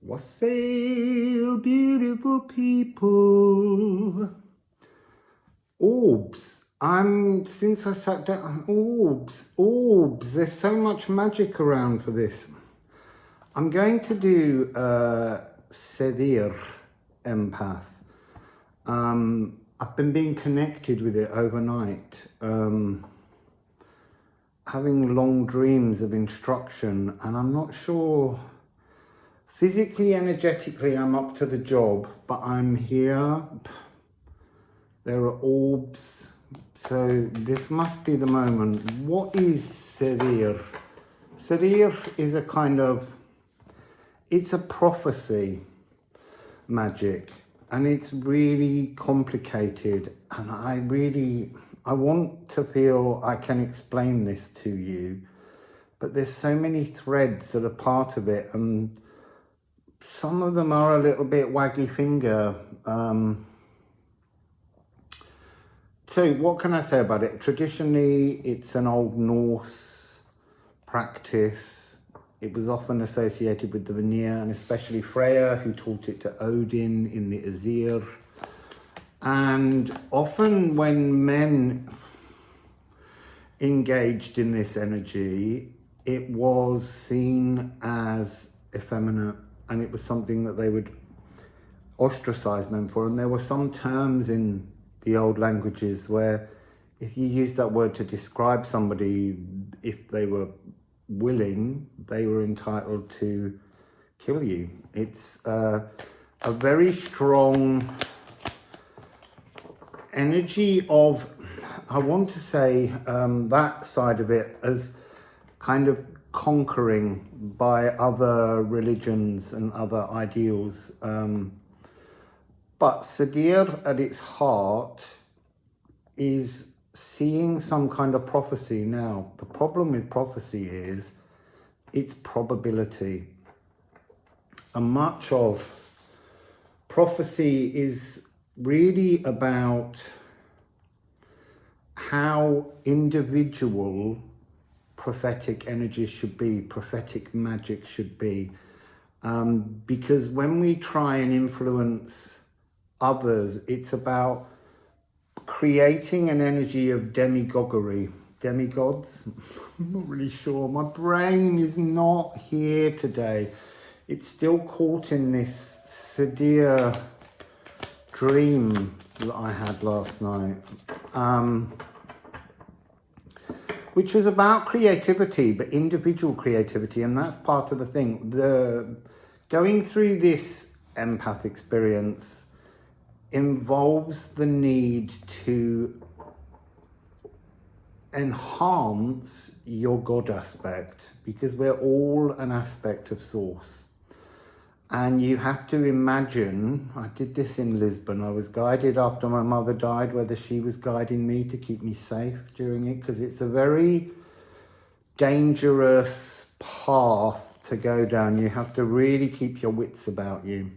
Wassail, beautiful people. Orbs. Since I sat down, orbs. There's so much magic around for this. I'm going to do Seiðr Empath. I've been being connected with it overnight. Having long dreams of instruction, and I'm not sure. Physically, energetically, I'm up to the job, but I'm here. There are orbs. So this must be the moment. What is Seiðr? Seiðr is a kind of, it's a prophecy magic, and it's really complicated. And I want to feel I can explain this to you, but there's so many threads that are part of it, and some of them are a little bit waggy finger. So what can I say about it? Traditionally, it's an Old Norse practice. It was often associated with the Vanir, and especially Freya, who taught it to Odin in the Æsir. And often when men engaged in this energy, it was seen as effeminate, and it was something that they would ostracize men for. And there were some terms in the old languages where if you used that word to describe somebody, if they were willing, they were entitled to kill you. It's a very strong energy of, I want to say, that side of it as kind of conquering by other religions and other ideals. But Seiðr at its heart is seeing some kind of prophecy. Now, the problem with prophecy is its probability. And much of prophecy is really about how individual prophetic energies should be, prophetic magic should be. Because when we try and influence others, it's about creating an energy of demagoguery. Demigods? I'm not really sure. My brain is not here today. It's still caught in this Seiðr dream that I had last night, which was about creativity, but individual creativity, and that's part of the thing. Going through this empath experience involves the need to enhance your God aspect, because we're all an aspect of Source. And you have to imagine, I did this in Lisbon, I was guided after my mother died, whether she was guiding me to keep me safe during it, because it's a very dangerous path to go down. You have to really keep your wits about you.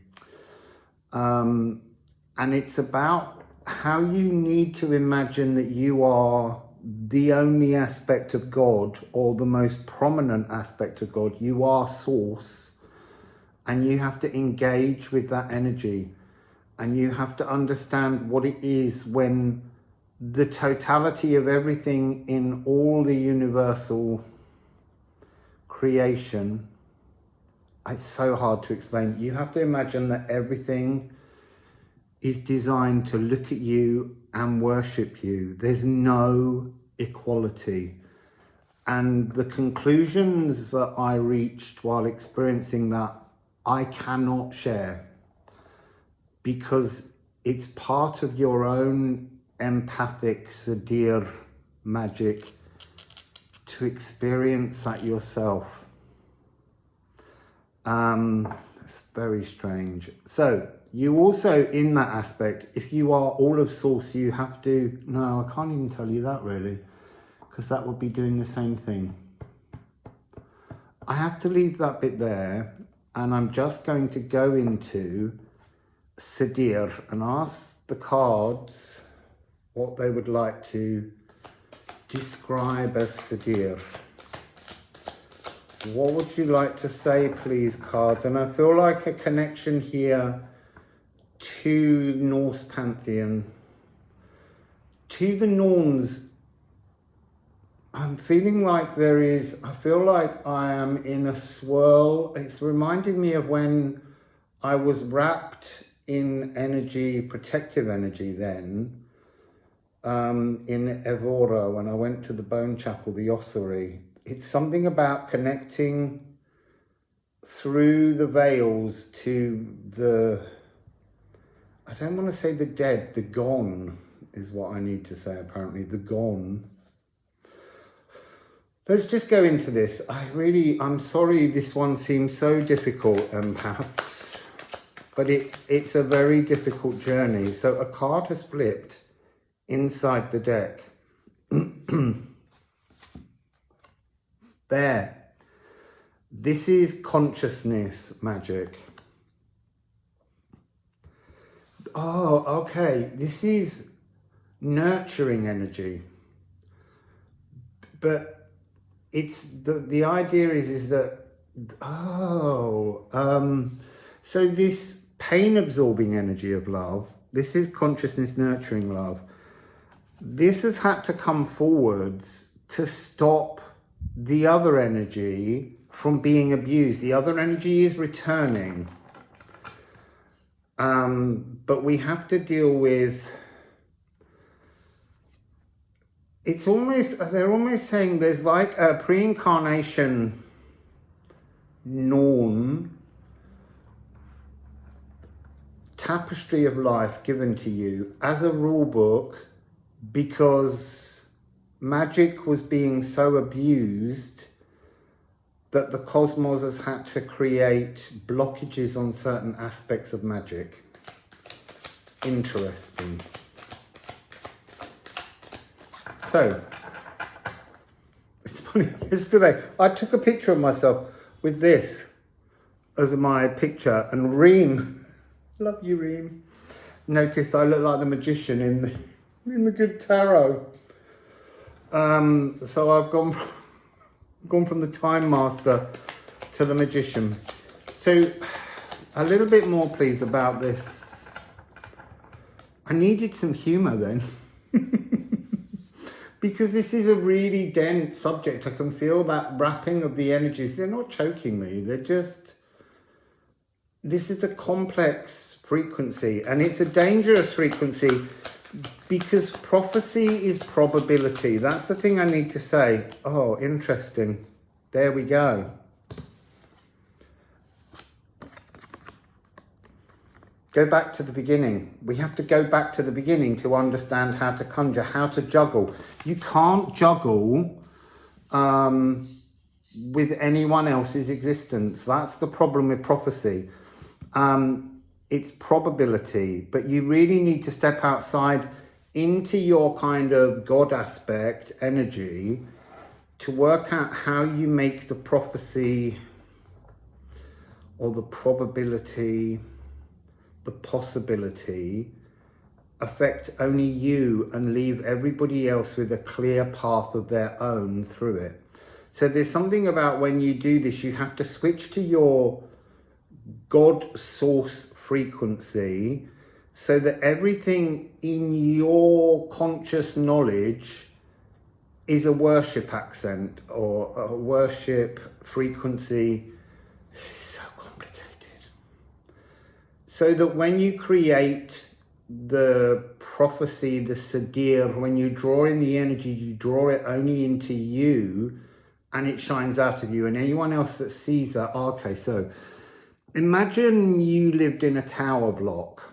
And it's about how you need to imagine that you are the only aspect of God, or the most prominent aspect of God. You are Source. And you have to engage with that energy, and you have to understand what it is when the totality of everything in all the universal creation, it's so hard to explain. You have to imagine that everything is designed to look at you and worship you. There's no equality. And the conclusions that I reached while experiencing that, I cannot share, because it's part of your own empathic Seiðr magic to experience that yourself. It's very strange. So you also, in that aspect, if you are all of Source, you have to, no, I can't even tell you that really, because that would be doing the same thing. I have to leave that bit there. And I'm just going to go into Seiðr and ask the cards what they would like to describe as Seiðr. What would you like to say, please, cards? And I feel like a connection here to Norse pantheon, to the Norns. I'm feeling like I feel like I am in a swirl. It's reminding me of when I was wrapped in energy, protective energy then, in Evora, when I went to the bone chapel, the ossuary. It's something about connecting through the veils to the, I don't want to say the dead, the gone is what I need to say apparently, the gone. Let's just go into this. I'm sorry this one seems so difficult, empaths, but it's a very difficult journey. So a card has flipped inside the deck. There. This is consciousness magic. Oh, okay. This is nurturing energy. But it's the idea is that, so this pain absorbing energy of love, this is consciousness nurturing love. This has had to come forwards to stop the other energy from being abused. The other energy is returning. But we have to deal with, they're almost saying there's like a pre-incarnation norm, tapestry of life given to you as a rule book, because magic was being so abused that the cosmos has had to create blockages on certain aspects of magic. Interesting. So, it's funny, yesterday I took a picture of myself with this as my picture, and Reem, love you Reem, noticed I look like the magician in the Good Tarot. So I've gone from the Time Master to the Magician. So a little bit more please about this. I needed some humour then. Because this is a really dense subject. I can feel that wrapping of the energies. They're not choking me. They're just, this is a complex frequency, and it's a dangerous frequency because prophecy is probability. That's the thing I need to say. Oh, interesting. There we go. Go back to the beginning. We have to go back to the beginning to understand how to conjure, how to juggle. You can't juggle with anyone else's existence. That's the problem with prophecy. It's probability, but you really need to step outside into your kind of God aspect energy to work out how you make the prophecy or the probability, the possibility affect only you and leave everybody else with a clear path of their own through it. So there's something about when you do this, you have to switch to your God source frequency so that everything in your conscious knowledge is a worship accent or a worship frequency. So complicated. So that when you create the prophecy, the Seiðr, when you draw in the energy, you draw it only into you and it shines out of you, and anyone else that sees that, okay, so imagine you lived in a tower block,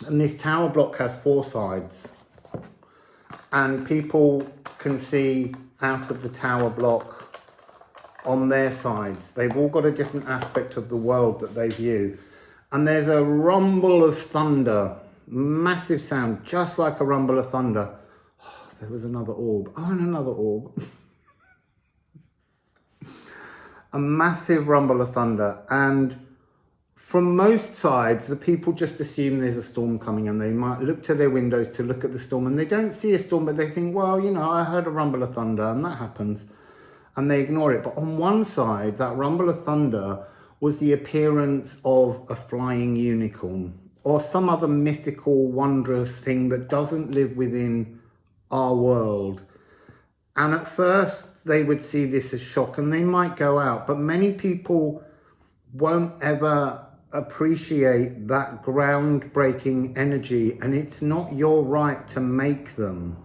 and this tower block has 4 sides, and people can see out of the tower block on their sides. They've all got a different aspect of the world that they view. And there's a rumble of thunder, massive sound, just like a rumble of thunder. Oh, there was another orb. Oh, and another orb. A massive rumble of thunder. And from most sides, the people just assume there's a storm coming, and they might look to their windows to look at the storm, and they don't see a storm, but they think, well, you know, I heard a rumble of thunder, and that happens. and they ignore it. But on one side, that rumble of thunder was the appearance of a flying unicorn or some other mythical, wondrous thing that doesn't live within our world. And at first, they would see this as shock and they might go out. But many people won't ever appreciate that groundbreaking energy, and it's not your right to make them.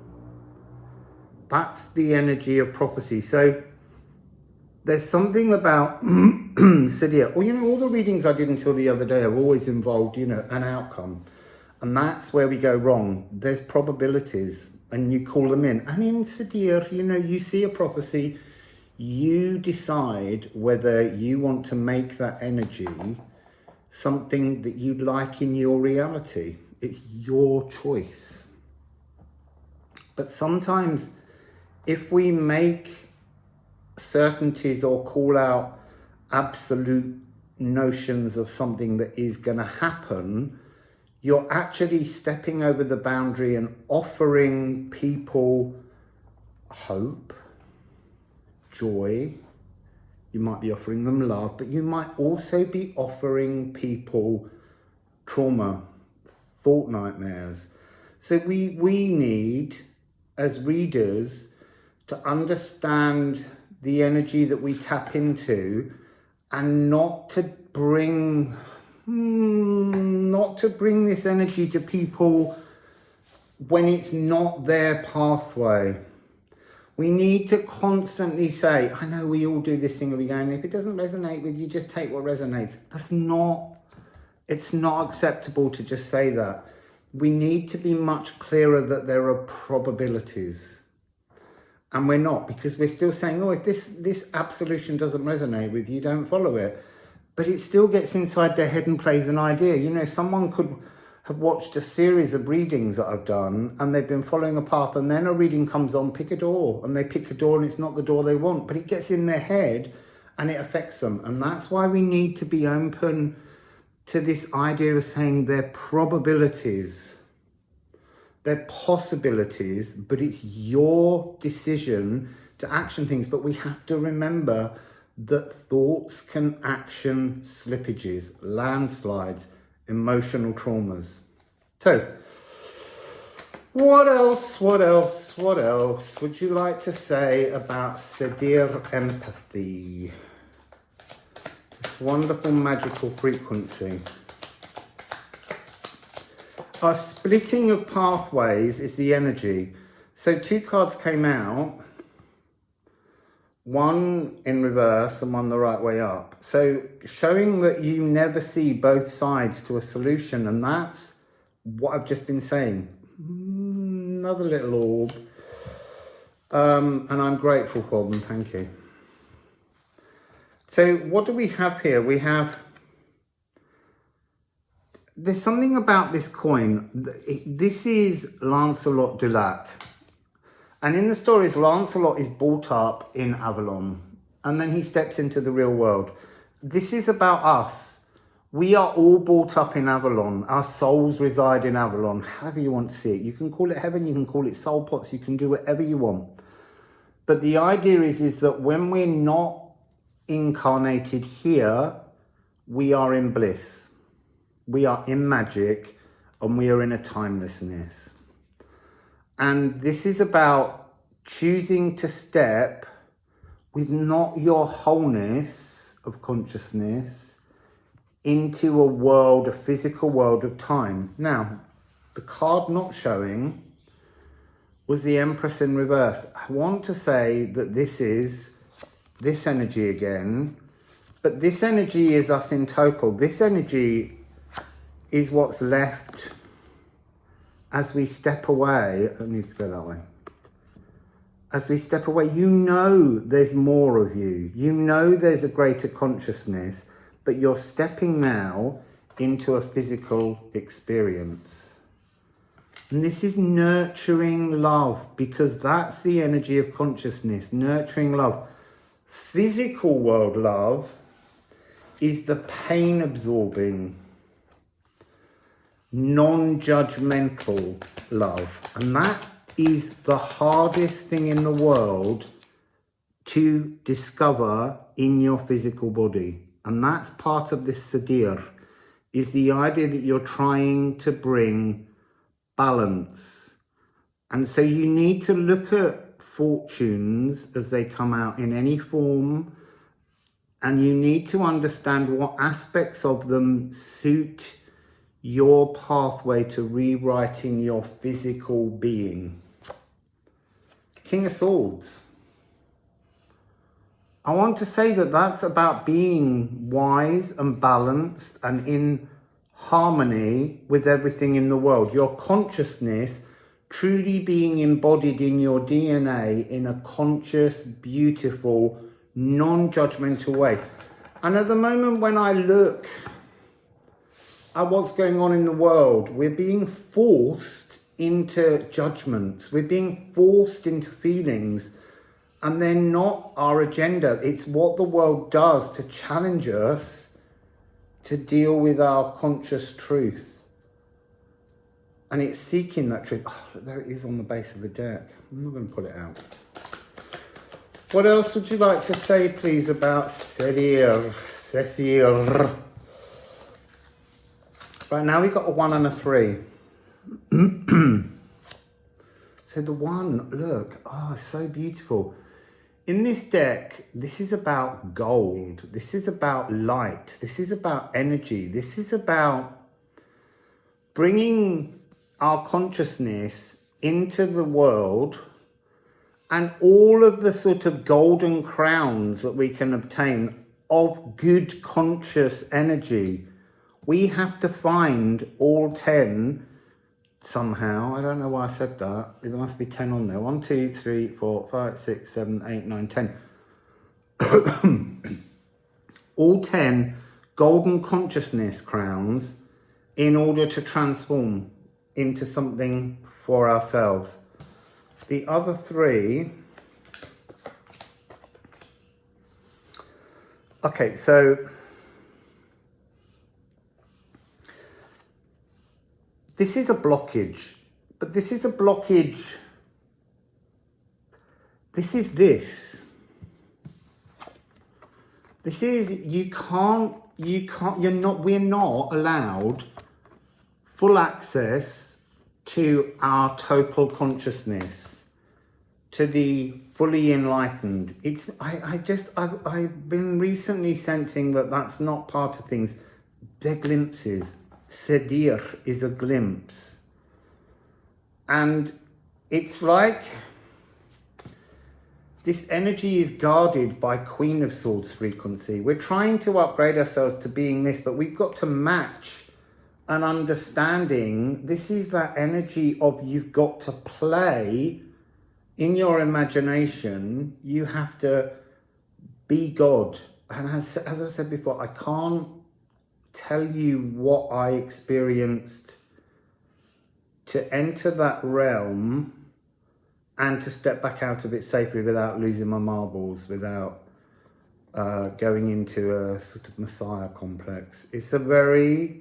That's the energy of prophecy. So there's something about Seiðr, or all the readings I did until the other day have always involved, an outcome. And that's where we go wrong. There's probabilities and you call them in. And in Seiðr, you see a prophecy, you decide whether you want to make that energy something that you'd like in your reality. It's your choice. But sometimes if we make certainties or call out absolute notions of something that is going to happen, you're actually stepping over the boundary and offering people hope, joy. You might be offering them love, but you might also be offering people trauma, thought nightmares. So we need, as readers, to understand the energy that we tap into, and not to bring this energy to people when it's not their pathway. We need to constantly say, I know we all do this thing of going, if it doesn't resonate with you, just take what resonates. It's not acceptable to just say that. We need to be much clearer that there are probabilities. And we're not, because we're still saying, if this absolution doesn't resonate with you, don't follow it. But it still gets inside their head and plays an idea. Someone could have watched a series of readings that I've done and they've been following a path, and then a reading comes on, pick a door, and they pick a door and it's not the door they want, but it gets in their head and it affects them. And that's why we need to be open to this idea of saying they're probabilities. They're possibilities, but it's your decision to action things. But we have to remember that thoughts can action slippages, landslides, emotional traumas. So, what else would you like to say about Seiðr Empathy? This wonderful magical frequency. Our splitting of pathways is the energy. So 2 cards came out, one in reverse and one the right way up. So showing that you never see both sides to a solution, and that's what I've just been saying. Another little orb. And I'm grateful for them, thank you. So what do we have here? There's something about this coin. This is Lancelot du Lac. And in the stories, Lancelot is brought up in Avalon. And then he steps into the real world. This is about us. We are all brought up in Avalon. Our souls reside in Avalon. However you want to see it. You can call it heaven, you can call it soul pots, you can do whatever you want. But the idea is that when we're not incarnated here, we are in bliss. We are in magic, and we are in a timelessness. And this is about choosing to step with not your wholeness of consciousness into a world, a physical world of time. Now, the card not showing was the Empress in reverse. I want to say that this is this energy again, but this energy is us in total. This energy is what's left as we step away. I need to go that way. As we step away, there's more of you. There's a greater consciousness, but you're stepping now into a physical experience. And this is nurturing love, because that's the energy of consciousness, nurturing love. Physical world love is the pain absorbing, non-judgmental love. And that is the hardest thing in the world to discover in your physical body. And that's part of this Seiðr, is the idea that you're trying to bring balance. And so you need to look at fortunes as they come out in any form, and you need to understand what aspects of them suit your pathway to rewriting your physical being. King of Swords. I want to say that that's about being wise and balanced and in harmony with everything in the world. Your consciousness truly being embodied in your DNA in a conscious, beautiful, non-judgmental way. And at the moment when I look at what's going on in the world, we're being forced into judgments. We're being forced into feelings. And they're not our agenda. It's what the world does to challenge us to deal with our conscious truth. And it's seeking that truth. Oh, look, there it is on the base of the deck. I'm not going to put it out. What else would you like to say, please, about Seiðr? Right, now we've got a 1 and a 3. So the 1, look, oh, it's so beautiful. In this deck, this is about gold. This is about light. This is about energy. This is about bringing our consciousness into the world, and all of the sort of golden crowns that we can obtain of good conscious energy. We have to find all 10 somehow. I don't know why I said that. There must be 10 on there. 1, 2, 3, 4, 5, 6, 7, 8, 9, 10. All 10 golden consciousness crowns in order to transform into something for ourselves. The other 3. Okay, so this is a blockage, but this is a blockage. This is this. This is, we're not allowed full access to our total consciousness, to the fully enlightened. I've been recently sensing that that's not part of things. They're glimpses. Seiðr is a glimpse. And it's like this energy is guarded by Queen of Swords frequency. We're trying to upgrade ourselves to being this, but we've got to match an understanding. This is that energy of you've got to play in your imagination. You have to be God. And as I said before, I can't tell you what I experienced to enter that realm and to step back out of it safely without losing my marbles, without going into a sort of messiah complex. It's a very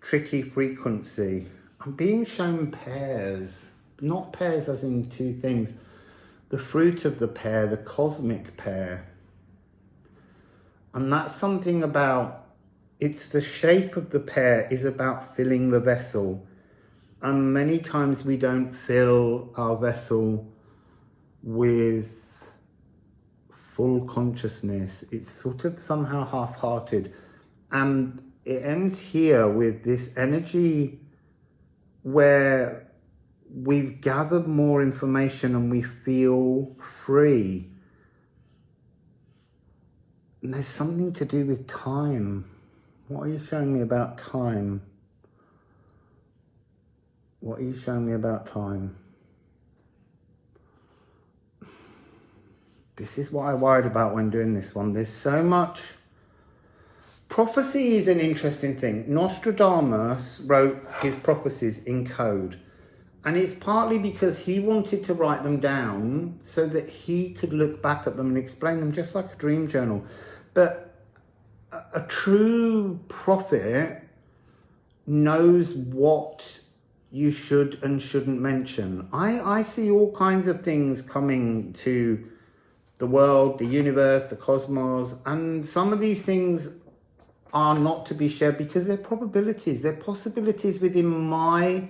tricky frequency. I'm being shown pairs, not pairs as in 2 things. The fruit of the pear, the cosmic pear. And that's something about, it's the shape of the pear is about filling the vessel. And many times we don't fill our vessel with full consciousness. It's sort of somehow half-hearted. And it ends here with this energy where we've gathered more information and we feel free. And there's something to do with time. What are you showing me about time? What are you showing me about time? This is what I worried about when doing this one. There's so much. Prophecy is an interesting thing. Nostradamus wrote his prophecies in code. And it's partly because he wanted to write them down so that he could look back at them and explain them, just like a dream journal. But a true prophet knows what you should and shouldn't mention. I see all kinds of things coming to the world, the universe, the cosmos, and some of these things are not to be shared because they're probabilities, they're possibilities within my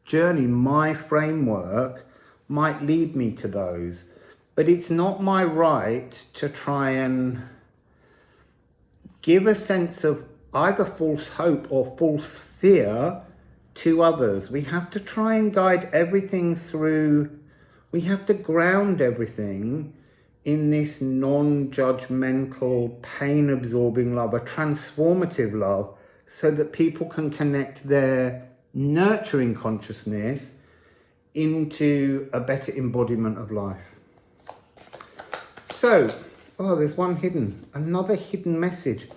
journey, my framework might lead me to those. But it's not my right to try and give a sense of either false hope or false fear to others. We have to try and guide everything through, we have to ground everything in this non-judgmental, pain-absorbing love, a transformative love, so that people can connect their nurturing consciousness into a better embodiment of life. So, oh, there's one hidden, another hidden message.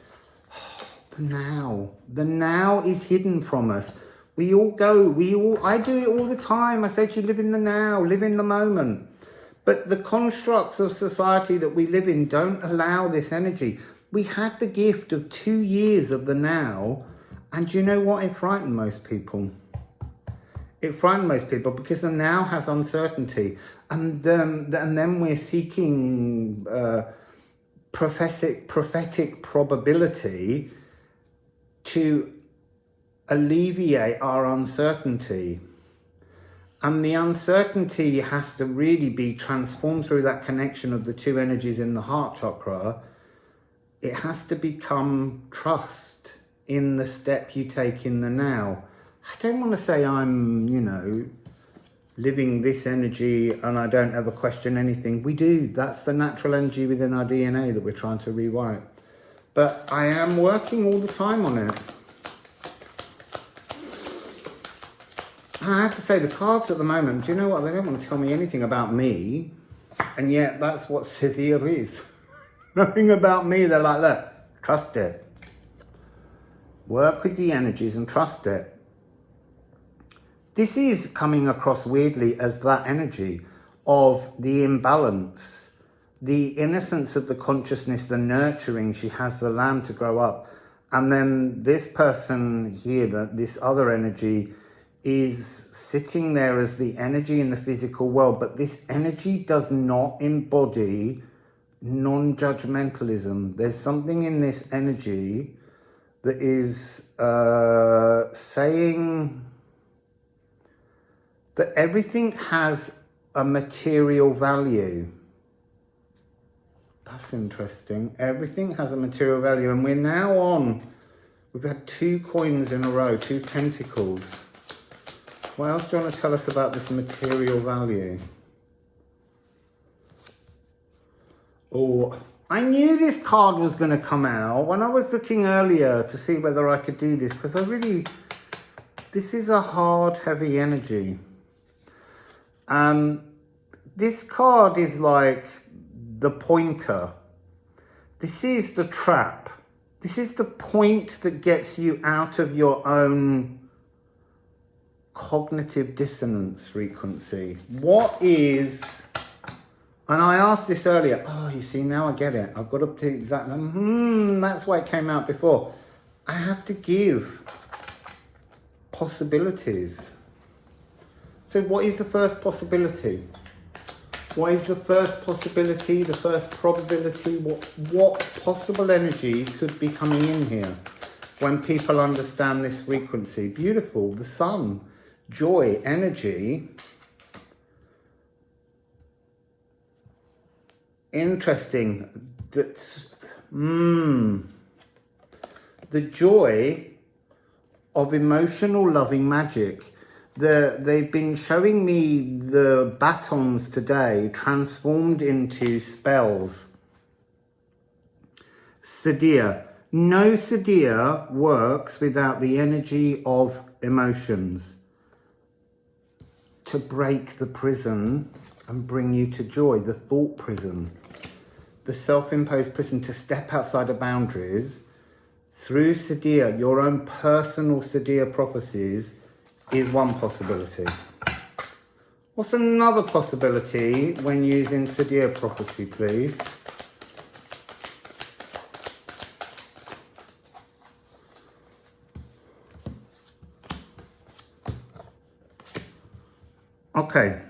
The now. The now is hidden from us. I do it all the time. I say to you, live in the now, live in the moment. But the constructs of society that we live in don't allow this energy. We had the gift of 2 years of the now, and do you know what? It frightened most people. It frightened most people because the now has uncertainty. And then we're seeking prophetic probability to alleviate our uncertainty. And the uncertainty has to really be transformed through that connection of the two energies in the heart chakra. It has to become trust in the step you take in the now. I don't want to say I'm, living this energy and I don't ever question anything. We do. That's the natural energy within our DNA that we're trying to rewrite. But I am working all the time on it. And I have to say, the cards at the moment, do you know what? They don't want to tell me anything about me. And yet that's what Seiðr is. Nothing about me. They're like, look, trust it. Work with the energies and trust it. This is coming across weirdly as that energy of the imbalance, the innocence of the consciousness, the nurturing. She has the lamb to grow up. And then this person here, this other energy, is sitting there as the energy in the physical world, but this energy does not embody non-judgmentalism. There's something in this energy that is saying that everything has a material value. That's interesting. Everything has a material value, and we're now on, we've had 2 coins in a row, 2 pentacles. What else do you want to tell us about this material value? Oh, I knew this card was going to come out when I was looking earlier to see whether I could do this, because this is a hard, heavy energy. This card is like the pointer. This is the trap. This is the point that gets you out of your own cognitive dissonance frequency. What is, and I asked this earlier, oh, you see, now I get it. I've got to do exactly, that's why it came out before. I have to give possibilities. So what is the first possibility? What is the first possibility, the first probability? What possible energy could be coming in here when people understand this frequency? Beautiful, the sun. Joy, energy. Interesting. The joy of emotional loving magic. They've been showing me the batons today transformed into spells. Seiðr. No Seiðr works without the energy of emotions. To break the prison and bring you to joy, the thought prison, the self-imposed prison, to step outside of boundaries through Seiðr, your own personal Seiðr prophecies, is one possibility. What's another possibility when using Seiðr prophecy, please? Okay.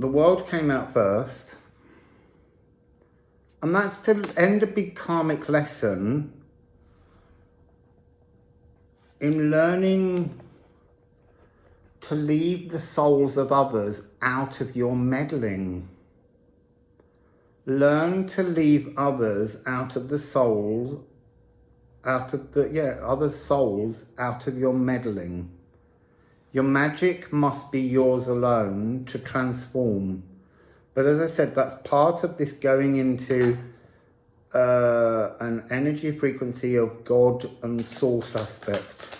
the world came out first. And that's to end a big karmic lesson in learning to leave the souls of others out of your meddling. Learn to leave others out of the soul, other souls out of your meddling. Your magic must be yours alone to transform. But as I said, that's part of this going into an energy frequency of God and source aspect,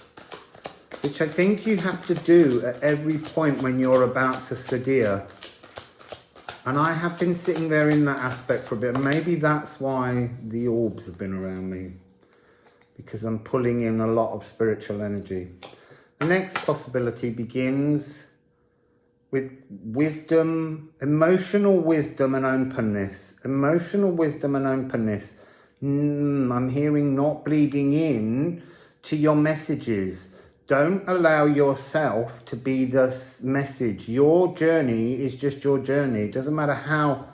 which I think you have to do at every point when you're about to Seiðr. And I have been sitting there in that aspect for a bit. Maybe that's why the orbs have been around me, because I'm pulling in a lot of spiritual energy. The next possibility begins with wisdom, emotional wisdom and openness. Emotional wisdom and openness. I'm hearing not bleeding in to your messages. Don't allow yourself to be the message. Your journey is just your journey. It doesn't matter how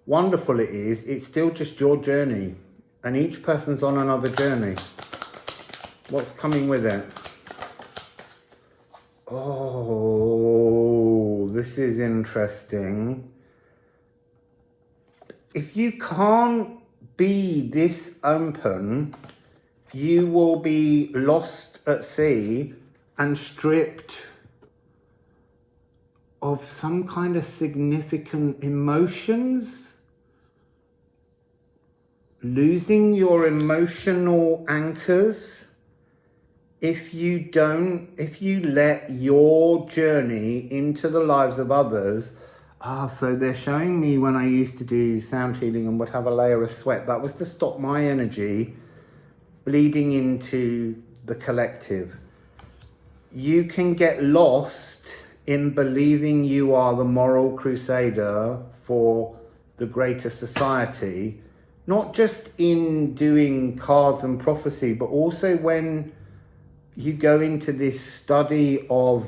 wonderful it is, it's still just your journey. And each person's on another journey. What's coming with it? Oh, this is interesting. If you can't be this open, you will be lost at sea and stripped of some kind of significant emotions. Losing your emotional anchors. If you let your journey into the lives of others. So they're showing me when I used to do sound healing and would have a layer of sweat. That was to stop my energy bleeding into the collective. You can get lost in believing you are the moral crusader for the greater society, not just in doing cards and prophecy, but also when you go into this study of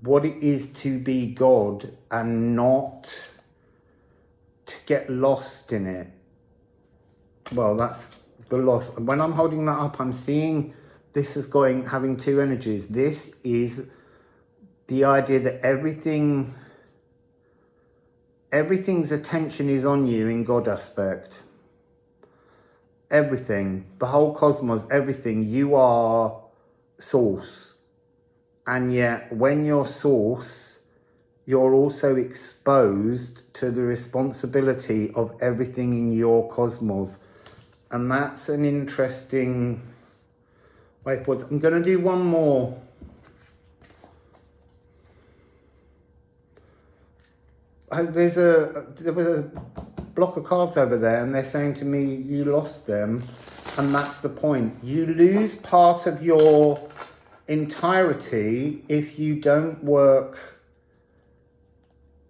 what it is to be God and not to get lost in it. Well, that's the loss. When I'm holding that up, I'm seeing this is having two energies. This is the idea that everything's attention is on you in God aspect. Everything, the whole cosmos, everything, you are source. And yet when you're source, you're also exposed to the responsibility of everything in your cosmos. And that's an interesting way forward. I'm going to do one more. There was a block of cards over there and they're saying to me, you lost them. And that's the point. You lose part of your entirety if you don't work.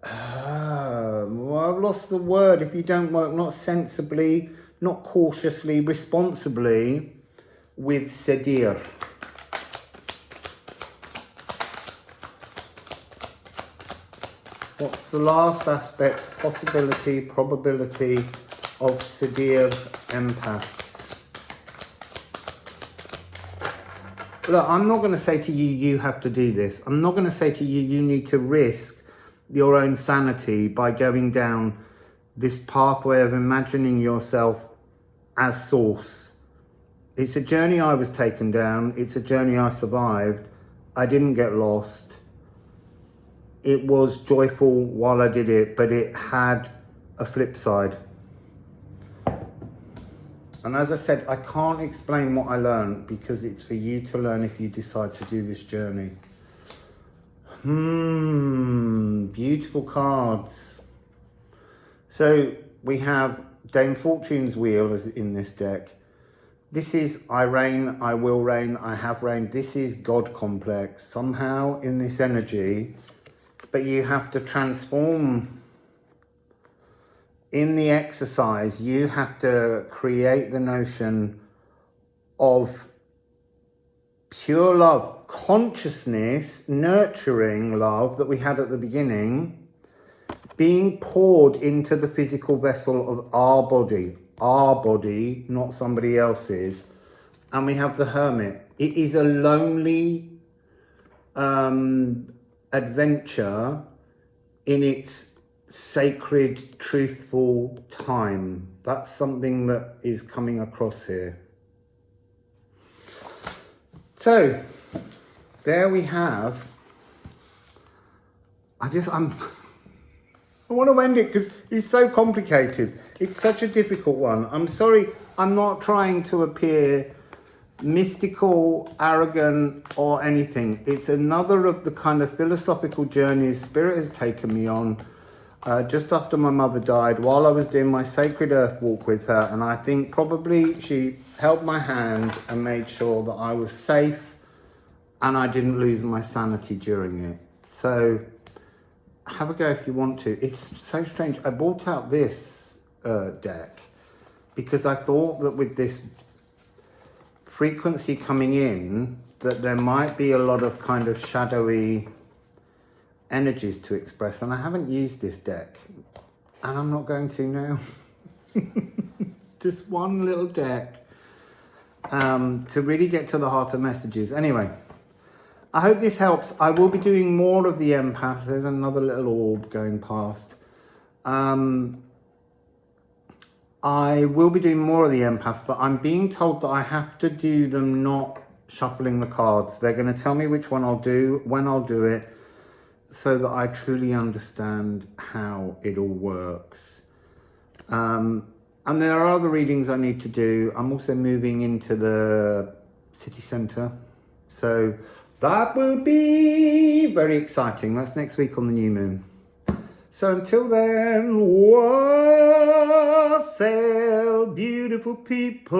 I've lost the word. If you don't work not sensibly, not cautiously, responsibly with Seiðr. What's the last aspect, possibility, probability of Seiðr Empaths? Look, I'm not going to say to you, you have to do this. I'm not going to say to you, you need to risk your own sanity by going down this pathway of imagining yourself as source. It's a journey I was taken down. It's a journey I survived. I didn't get lost. It was joyful while I did it, but it had a flip side. And as I said, I can't explain what I learned because it's for you to learn if you decide to do this journey. Beautiful cards. So we have Dame Fortune's wheel as in this deck. This is I reign, I will reign, I have reigned. This is God complex somehow in this energy, but you have to transform. In the exercise, you have to create the notion of pure love, consciousness, nurturing love that we had at the beginning. being poured into the physical vessel of our body, not somebody else's. And we have the Hermit. It is a lonely adventure in its sacred, truthful time. That's something that is coming across here. So, there we have. I want to end it because it's so complicated. It's such a difficult one. I'm sorry, I'm not trying to appear mystical, arrogant, or anything. It's another of the kind of philosophical journeys Spirit has taken me on just after my mother died, while I was doing my Sacred Earth walk with her. And I think probably she held my hand and made sure that I was safe and I didn't lose my sanity during it. So have a go if you want to. It's so strange. I bought out this deck because I thought that with this frequency coming in, that there might be a lot of kind of shadowy energies to express, and I haven't used this deck, and I'm not going to now. Just one little deck to really get to the heart of messages. Anyway, I hope this helps. I will be doing more of the empath. There's another little orb going past. I will be doing more of the empath, but I'm being told that I have to do them not shuffling the cards. They're going to tell me which one I'll do, when I'll do it, so that I truly understand how it all works. And there are other readings I need to do. I'm also moving into the city centre, so that will be very exciting. That's next week on the new moon. So until then, wassail, beautiful people.